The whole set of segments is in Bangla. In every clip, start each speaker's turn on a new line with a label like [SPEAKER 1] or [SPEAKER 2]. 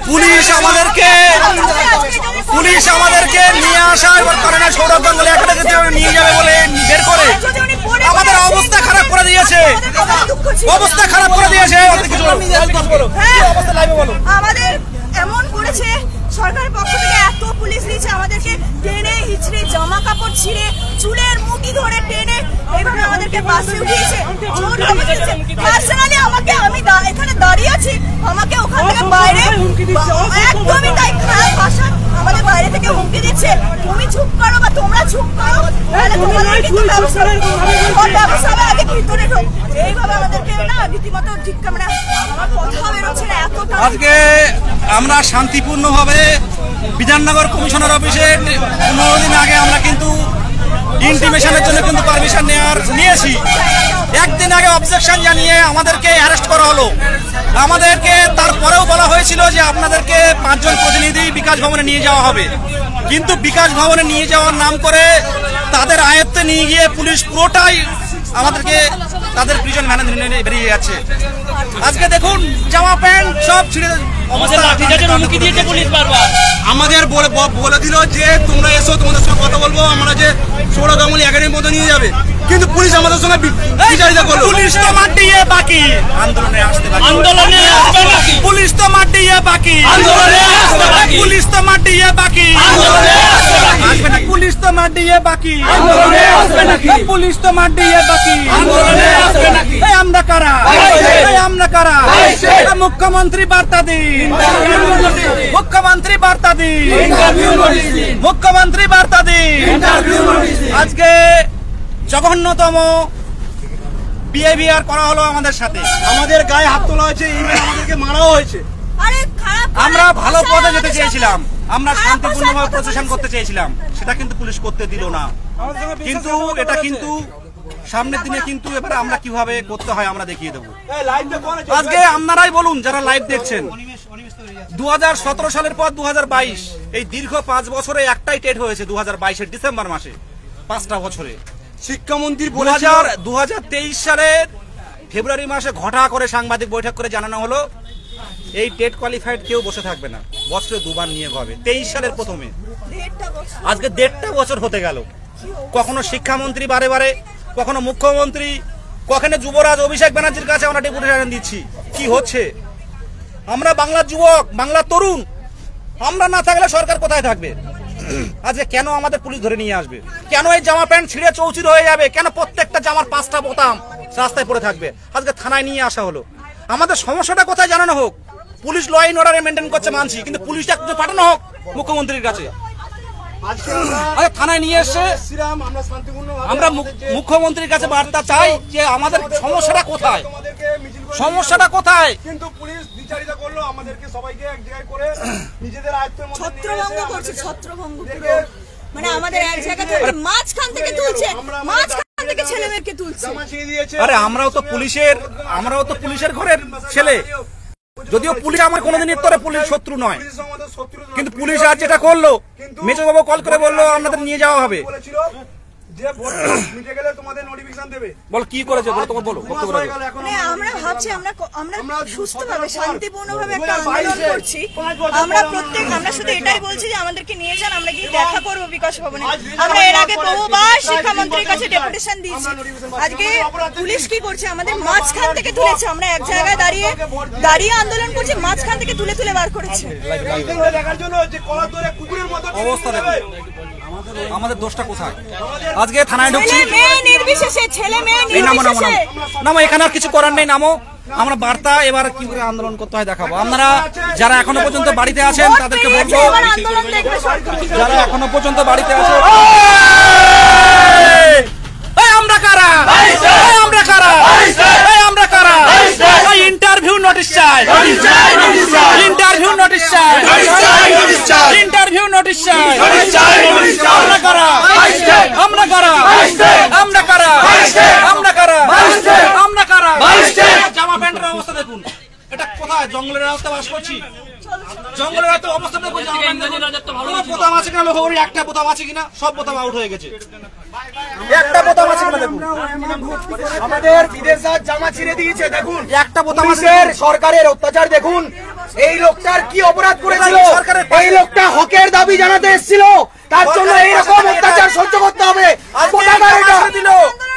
[SPEAKER 1] পুলিশ আমাদেরকে নিয়ে আসা এবার কারণে সৌরভ গাঙ্গুলি এখানে নিয়ে যাবে বলে বের করে আমাদের অবস্থা খারাপ করে দিয়েছে,
[SPEAKER 2] আমাদের এমন করেছে সরকারের পক্ষ থেকে, এত পুলিশ দিয়েছে আমাদেরকে, টেনে হিচড়ে জামা কাপড় ছিঁড়ে চুলের মুঠি ধরে টেনে এইভাবে আমাদেরকে বাসে উঠিয়েছে। পার্সোনালি আমাকে, আমি এখানে দাঁড়িয়ে আছি, আমাকে ওখান থেকে বাইরে একদমই তাই খারাপ ভাষা আমাদের বাইরে থেকে হুমকি দিচ্ছে, তুমি চুপ করো বা তোমরা চুপ করো, তাহলে তোমাদের কিন্তু ব্যবস্থা হবে, আগে ভিতরে ঢোক, এইভাবে আমাদেরকে না রীতিমতো ধিক্কার, মানে আমার কথা বেরোচ্ছে না এত।
[SPEAKER 1] আজকে আমরা শান্তিপূর্ণভাবে বিধাননগর কমিশনার অফিসে 15 দিন আগে আমরা কিন্তু ইন্টিমেশনের জন্য কিন্তু পারমিশন নিয়েছি। একদিন আগে অবজেকশন জানিয়ে আমাদেরকে অ্যারেস্ট করা হলো। আমাদেরকে তারপরেও বলা হয়েছিল যে আপনাদেরকে 5 জন প্রতিনিধি বিকাশ ভবনে নিয়ে যাওয়া হবে, কিন্তু বিকাশ ভবনে নিয়ে যাওয়ার নাম করে তাদের আয়ত্তে নিয়ে গিয়ে পুলিশ পুরোটাই আমাদেরকে তাদের প্রিজন ভ্যানে বেরিয়ে যাচ্ছে। আজকে দেখুন জামা প্যান্ট সব ছিঁড়ে
[SPEAKER 3] আমাদের বলে দিল যে তোমরা এসো, তোমাদের সঙ্গে কথা বলবো, আমরা যে সৌরভ গাঙ্গুলি একাডেমির মধ্যে নিয়ে যাবে, কিন্তু পুলিশ আমাদের সঙ্গে বিচারিতা করলো।
[SPEAKER 1] পুলিশ তো মাটিয়ে বাকি আন্দোলনে আসতে বাকি, পুলিশ তো মাটিয়ে বাকি পুলিশ তো মাটিয়ে বাকি পুলিশ তো মাটিয়ে বাকি পুলিশ তো মাটিয়ে বাকি আমরা কারা, আমরা কারা? মুখ্যমন্ত্রী বার্তা দিন, মুখ্যমন্ত্রী বার্তা দিন, মুখ্যমন্ত্রী বার্তা দিন। আজকে জঘন্যতম বিহেভিয়ার করা হলো আমাদের সাথে,
[SPEAKER 3] আমাদের গায়ে হাত তোলা হয়েছে, আমাদেরকে মারাও হয়েছে।
[SPEAKER 1] আমরা ভালো পথে যেতে চেয়েছিলাম, আমরা শান্তিপূর্ণভাবে প্রশাসন করতে চেয়েছিলাম, সেটা কিন্তু পুলিশ করতে দিল না। কিন্তু এটা কিন্তু সামনের দিনে কিন্তু এবারে আমরা কিভাবে করতে হয় আমরা দেখিয়ে দেবো। আজকে আপনারাই বলুন যারা লাইভ দেখছেন, 2017 সালের পর 2022 এই দীর্ঘ 5 বছরে একটাই টেট হয়েছে 2022-এর ডিসেম্বর মাসে, 5টা বছরে।
[SPEAKER 3] শিক্ষামন্ত্রী
[SPEAKER 1] 2023 সালের ফেব্রুয়ারি মাসে ঘটা করে সাংবাদিক বৈঠক করে জানানো হলো এই টেট কোয়ালিফাইড কেউ বসে থাকবে না, বছরে 2 বার নিয়োগ হবে। 23 সালের প্রথমে, আজকে 1.5টা বছর হতে গেল। কখনো শিক্ষামন্ত্রী বারে বারে, কখনো মুখ্যমন্ত্রী, কখনো যুবরাজ অভিষেক ব্যানার্জির কাছে আমরা ডেপুটেশন দিচ্ছি। কি হচ্ছে? আমরা বাংলার যুবক, বাংলার তরুণ, আমরা না থাকলে সরকার কোথায় থাকবে? আজকে কেন আমাদের পুলিশ ধরে নিয়ে আসবে? কেন এই জামা প্যান্ট ছিঁড়ে চৌচির হয়ে যাবে? কেন প্রত্যেকটা জামার 5টা বোতাম রাস্তায় পড়ে থাকবে? আজকে থানায় নিয়ে আসা হলো। আমাদের সমস্যাটা কোথায় জানানো হোক। পুলিশ ল অ্যান্ড অর্ডারে মেনটেন করছে মানছি, কিন্তু পুলিশটা পাঠানো হোক মুখ্যমন্ত্রীর কাছে। থানায় নিয়ে এসে আমরা মুখ্যমন্ত্রীর কাছে বার্তা চাই যে আমাদের সমস্যাটা কোথায়, সমস্যাটা কোথায়।
[SPEAKER 3] কিন্তু পুলিশ বিচারিতা করলো, আমাদেরকে সবাইকে এক জায়গায় করে নিজেদের আয়ত্তের মধ্যে
[SPEAKER 2] ছত্রভঙ্গ করছে, ছত্রভঙ্গ পুরো, মানে আমাদের এক জায়গা থেকে মাঝখান থেকে তুলছে, মাঝখান থেকে ছেলেমেয়েকে তুলছে।
[SPEAKER 1] আরে আমরাও তো পুলিশের ঘরের ছেলে, যদিও পুলিশ আমার কোনোদিনের তরে পুলিশ শত্রু নয়, কিন্তু পুলিশ আজ যেটা করলো, মেজবাবু কল করে বললো আপনাদের নিয়ে যাওয়া হবে। বল কি করেছে, বলো তোমার, বলো।
[SPEAKER 2] আমরা ভাবছি আমরা সুস্থভাবে শান্তিপূর্ণভাবে একটা আন্দোলন করছি। আমরা শুধু এটাই বলছি যে আমাদেরকে নিয়ে যান, আমরা গিয়ে দেখা করবো বিকাশ ভবনে। আমরা এর আগে বহুবার শিক্ষামন্ত্রীর কাছে ডেপুটেশন দিয়েছি। আজকে পুলিশ কি করছে, আমাদের মাঝখান থেকে তুলেছে। আমরা এক জায়গায় দাঁড়িয়ে আন্দোলন করছি, মাঝখান থেকে তুলে তুলে বার করেছে।
[SPEAKER 1] অবস্থা দেখো, আমাদের দোষটা কোথায়? আজকে থানায় ঢুকছি, নামো, এখানে আর কিছু করার নেই, নামো। আমরা বার্তা এবার কি করে আন্দোলন করতে হয় দেখাবো। আপনারা যারা এখনো পর্যন্ত বাড়িতে আছেন তাদেরকে বলবো, যারা এখনো পর্যন্ত বাড়িতে আছেন, আমরা কারা, আমরা কারা, আমরা কারা? ইন্টারভিউ নোটিশ চাই, ইন্টারভিউ নোটিশ চাই, ইন্টারভিউ নোটিশ চাই। আমরা কারা, আমরা কারা, আমরা কারা, আমরা কারা, আমরা কারা? জামা প্যান্টের অবস্থা দেখুন, এটা কোথায়? জঙ্গলের রাস্তা বাস করছি, জঙ্গলের রাস্তা অবস্থা দেখুন। বোতাম আছে কিনা, লোহরি একটা বোতাম আছে কিনা? সব বোতাম আউট হয়ে গেছে, একটা বোতাম আছে কিনা দেখুন।
[SPEAKER 3] আমাদের বিদেশে জামা ছিঁড়ে দিয়েছে, দেখুন
[SPEAKER 1] একটা বোতাম আছে।
[SPEAKER 3] সরকারের অত্যাচার দেখুন,
[SPEAKER 4] এই লোকটার কি অপরাধ করেছিল? এই লোকটা হকের দাবি জানাতে এসেছিল, তার জন্য এইরকম অত্যাচার সহ্য করতে হবে। কোথাকার এটা?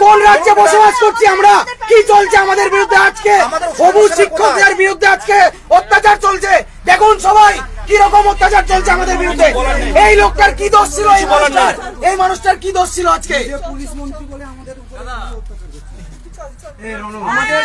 [SPEAKER 4] কোন রাজ্যে বসবাস করছি আমরা? কি চলছে আমাদের বিরুদ্ধে আজকে? হবু শিক্ষকদের বিরুদ্ধে আজকে অত্যাচার চলছে। দেখুন সবাই কি রকম অত্যাচার চলছে আমাদের বিরুদ্ধে। এই লোকটার কি দোষ ছিল? এই মানুষটার কি দোষ ছিল আজকে? পুলিশ মন্ত্রী বলে আমাদের আমাদের